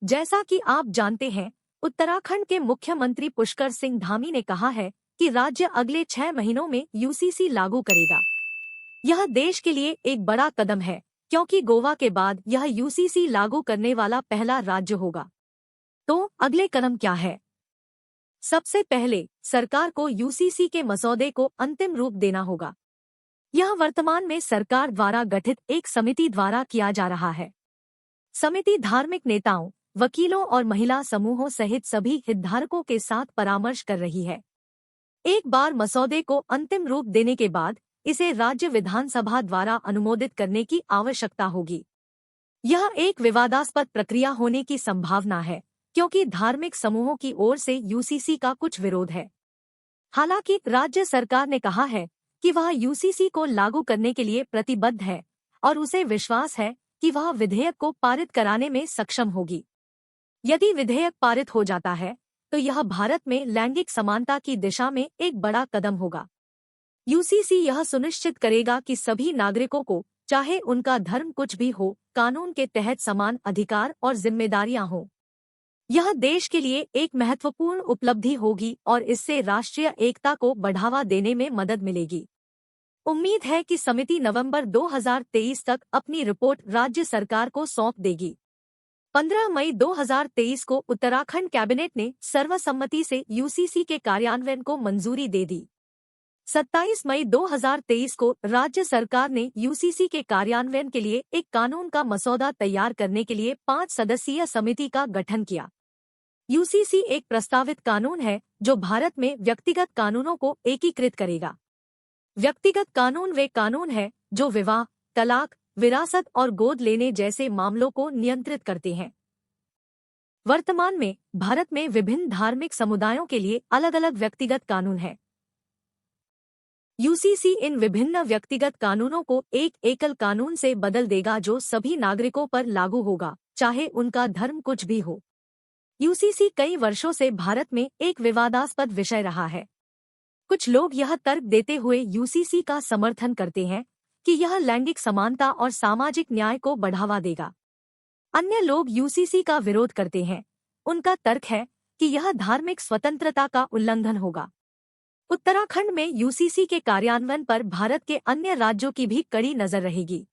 जैसा कि आप जानते हैं, उत्तराखंड के मुख्यमंत्री पुष्कर सिंह धामी ने कहा है कि राज्य अगले 6 महीनों में यूसीसी लागू करेगा। यह देश के लिए एक बड़ा कदम है, क्योंकि गोवा के बाद यह यूसीसी लागू करने वाला पहला राज्य होगा। तो अगले कदम क्या है? सबसे पहले सरकार को यूसीसी के मसौदे को अंतिम रूप देना होगा। यह वर्तमान में सरकार द्वारा गठित एक समिति द्वारा किया जा रहा है। समिति धार्मिक नेताओं, वकीलों और महिला समूहों सहित सभी हितधारकों के साथ परामर्श कर रही है। एक बार मसौदे को अंतिम रूप देने के बाद इसे राज्य विधानसभा द्वारा अनुमोदित करने की आवश्यकता होगी। यह एक विवादास्पद प्रक्रिया होने की संभावना है, क्योंकि धार्मिक समूहों की ओर से यूसीसी का कुछ विरोध है। हालांकि राज्य सरकार ने कहा है कि वह यूसीसी को लागू करने के लिए प्रतिबद्ध है और उसे विश्वास है कि वह विधेयक को पारित कराने में सक्षम होगी। यदि विधेयक पारित हो जाता है तो यह भारत में लैंगिक समानता की दिशा में एक बड़ा कदम होगा। यूसीसी यह सुनिश्चित करेगा कि सभी नागरिकों को, चाहे उनका धर्म कुछ भी हो, कानून के तहत समान अधिकार और जिम्मेदारियां हों। यह देश के लिए एक महत्वपूर्ण उपलब्धि होगी और इससे राष्ट्रीय एकता को बढ़ावा देने में मदद मिलेगी। उम्मीद है कि समिति नवंबर 2023 तक अपनी रिपोर्ट राज्य सरकार को सौंप देगी। 15 मई 2023 को उत्तराखंड कैबिनेट ने सर्वसम्मति से यूसीसी के कार्यान्वयन को मंजूरी दे दी। 27 मई 2023 को राज्य सरकार ने यूसीसी के कार्यान्वयन के लिए एक कानून का मसौदा तैयार करने के लिए 5 सदस्यीय समिति का गठन किया। यूसीसी एक प्रस्तावित कानून है जो भारत में व्यक्तिगत कानूनों को एकीकृत करेगा। व्यक्तिगत कानून वे कानून हैं जो विवाह, तलाक, विरासत और गोद लेने जैसे मामलों को नियंत्रित करते हैं। वर्तमान में भारत में विभिन्न धार्मिक समुदायों के लिए अलग अलग व्यक्तिगत कानून हैं। यूसीसी इन विभिन्न व्यक्तिगत कानूनों को एक एकल कानून से बदल देगा जो सभी नागरिकों पर लागू होगा, चाहे उनका धर्म कुछ भी हो। यूसीसी कई वर्षों से भारत में एक विवादास्पद विषय रहा है। कुछ लोग यह तर्क देते हुए यूसीसी का समर्थन करते हैं कि यह लैंगिक समानता और सामाजिक न्याय को बढ़ावा देगा। अन्य लोग यूसीसी का विरोध करते हैं। उनका तर्क है कि यह धार्मिक स्वतंत्रता का उल्लंघन होगा। उत्तराखंड में यूसीसी के कार्यान्वयन पर भारत के अन्य राज्यों की भी कड़ी नजर रहेगी।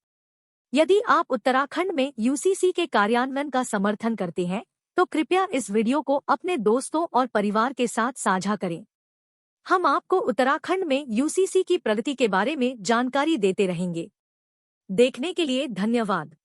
यदि आप उत्तराखंड में यूसीसी के कार्यान्वयन का समर्थन करते हैं तो कृपया इस वीडियो को अपने दोस्तों और परिवार के साथ साझा करें। हम आपको उत्तराखंड में यूसीसी की प्रगति के बारे में जानकारी देते रहेंगे। देखने के लिए धन्यवाद।